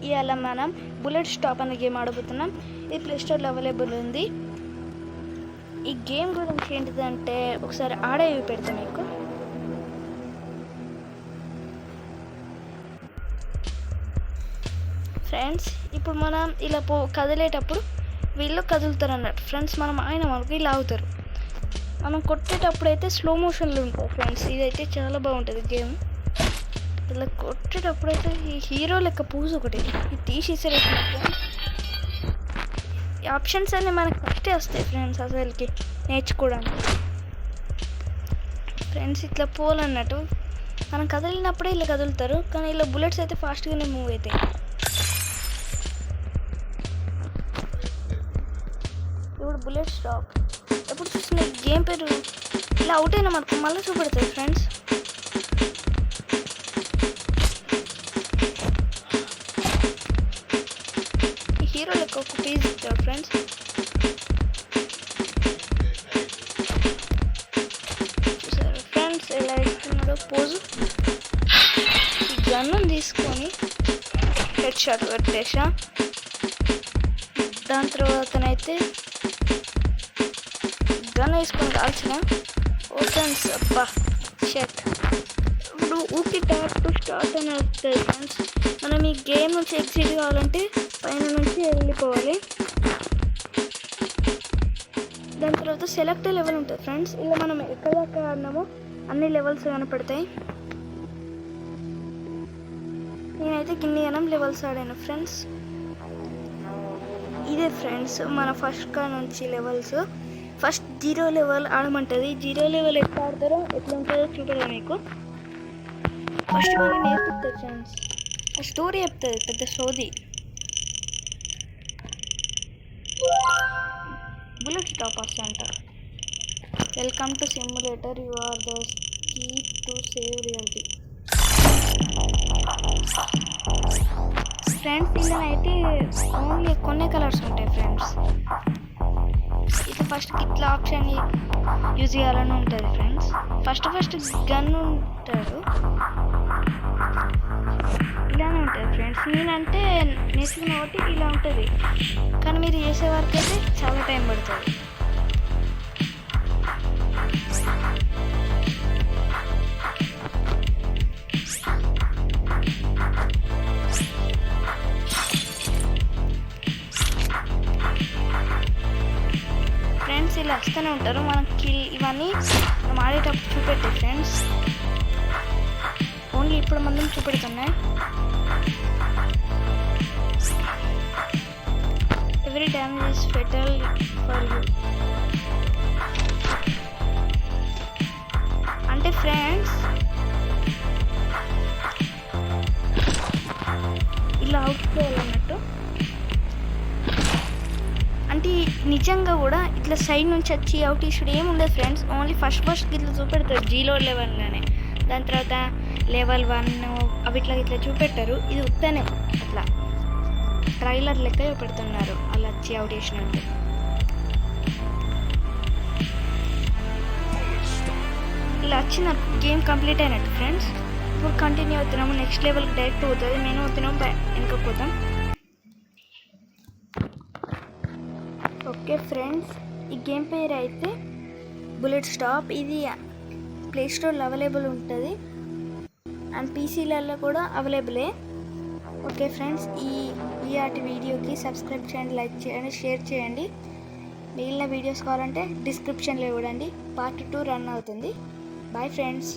ఇవాళ మనం bullet stop అనే గేమ్ ఆడబోతున్నాం. ఇది ప్లే స్టోర్లో అవైలబుల్ ఉంది. ఈ గేమ్ గురించి ఏంటిదంటే ఒకసారి ఆడేవి పెడతాను మీకు. ఫ్రెండ్స్, ఇప్పుడు మనం ఇలా కదిలేటప్పుడు వీళ్ళు కదులుతారు అన్నట్టు. ఫ్రెండ్స్, మనం ఆయన మనకు ఇలా అవుతారు. మనం కొట్టేటప్పుడు అయితే స్లో మోషన్లో ఉంటాయి ఫ్రెండ్స్. ఇదైతే చాలా బాగుంటుంది గేమ్. ఇలా కొట్టేటప్పుడు అయితే ఈ హీరో లెక్క పూజ ఒకటి ఇది తీసేసారు. ఈ ఆప్షన్స్ అన్నీ మనకు ఫస్టే వస్తాయి ఫ్రెండ్స్ అసలుకి నేర్చుకోవడానికి. ఫ్రెండ్స్, ఇట్లా పోలన్నట్టు మనం కదిలినప్పుడే ఇలా కదులుతారు, కానీ ఇలా బుల్లెట్స్ అయితే ఫాస్ట్గానే మూవ్ అవుతాయి. ఇప్పుడు బుల్లెట్ స్టాప్ ఎప్పుడు చూసిన గేమ్ పేరు ఇలా అవుట్ అయినా మనకు మళ్ళీ చూపెడతాయి ఫ్రెండ్స్. హీరో లెక్క ఒక పేజ్ ఇచ్చాడు ఫ్రెండ్స్. చూసారు ఫ్రెండ్స్ ఎలా ఇస్తున్నాడో పోజు. ఈ గన్ను తీసుకొని హెడ్ షాట్ పెట్టేసా. దాని తర్వాతనైతే గన్ వేసుకొని కాల్చిన. ఓ ఫ్రెండ్స్, అబ్బా షట్. ఇప్పుడు ఊపి ట్యాప్ టు స్టార్ట్ అని వస్తుంది ఫ్రెండ్స్. మనం ఈ గేమ్ నుంచి ఎగ్జిట్ కావాలంటే పైన నుంచి వెళ్ళిపోవాలి. దాని తర్వాత సెలెక్ట్ లెవెల్ ఉంటుంది ఫ్రెండ్స్. ఇలా మనం ఎక్కడ దాకా ఆడినామో అన్ని లెవెల్స్ కనపడతాయి. నేనైతే గిన్నె లెవెల్స్ ఆడాను ఫ్రెండ్స్. ఇదే ఫ్రెండ్స్ మన ఫస్ట్ కా నుంచి లెవెల్స్. ఫస్ట్ 0 లెవెల్ ఆడమంటుంది. 0 లెవెల్ ఎట్లా ఆడతారో ఎట్లా ఉంటుందో చూడరా మీకు. ఫస్ట్ మనం నేర్పిస్తుంది ఫ్రెండ్స్. ఆ స్టోరీ చెప్తుంది, పెద్ద సోది. బుల్లెట్ స్టాపర్స్ అంటారు. Welcome to simulator, you are the key to save reality. Friends, ఇలా అయితే ఓన్లీ కొన్ని కలర్స్ ఉంటాయి ఫ్రెండ్స్. ఇది ఫస్ట్ ఇట్లా ఆప్షన్ యూజ్ చేయాలని ఉంటుంది ఫ్రెండ్స్. ఫస్ట్ గన్ ఉంటాడు, ఇలానే ఉంటుంది ఫ్రెండ్స్. నేనంటే నేర్చుకున్న కాబట్టి ఇలా ఉంటుంది, కానీ మీరు చేసే వరకు అయితే చాలా టైం పడుతుంది. ఫ్రెండ్స్, ఇలా వస్తూనే ఉంటారు. మనకి ఇవన్నీ మనం ఆడేటప్పుడు చూపెట్టాయి ఫ్రెండ్స్. ఓన్లీ ఇప్పుడు మనం చూపెడుతున్నాయి. Every damage is fatal for you అంటే ఫ్రెండ్స్ ఇలా అవుట్ చేయాలన్నట్టు. అంటే నిజంగా కూడా ఇట్లా సైడ్ నుంచి వచ్చి అవుట్ ఇష్యూడ్ ఏమి ఉండదు ఫ్రెండ్స్. ఓన్లీ ఫస్ట్ ఇట్లా చూపెడతారు 0 లెవెల్గానే. దాని తర్వాత లెవెల్ 1 అవి ఇట్లా చూపెట్టారు. ఇది ఉత్తనే అట్లా ట్రైలర్ లెక్క చూపెడుతున్నారు అలా వచ్చి అవుట్ చేసినట్టు. ఇలా వచ్చిన గేమ్ కంప్లీట్ అయినట్టు ఫ్రెండ్స్. ఇప్పుడు కంటిన్యూ అవుతున్నాము. నెక్స్ట్ లెవెల్కి డైరెక్ట్ అవుతుంది. నేను అవుతున్నాము వెనకపోతాం. ఓకే ఫ్రెండ్స్, ఈ గేమ్ పేరు అయితే బుల్లెట్ స్టాప్. ఇది ప్లే స్టోర్లో అవైలబుల్ ఉంటుంది అండ్ పీసీలలో కూడా అవైలబులే. ఓకే ఫ్రెండ్స్, ఈ వీడియోకి సబ్స్క్రైబ్ చేయండి, లైక్ చేయండి, షేర్ చేయండి. మిగిలిన వీడియోస్ కావాలంటే డిస్క్రిప్షన్లో ఇవ్వండి. పార్ట్ 2 రన్ అవుతుంది. Bye friends.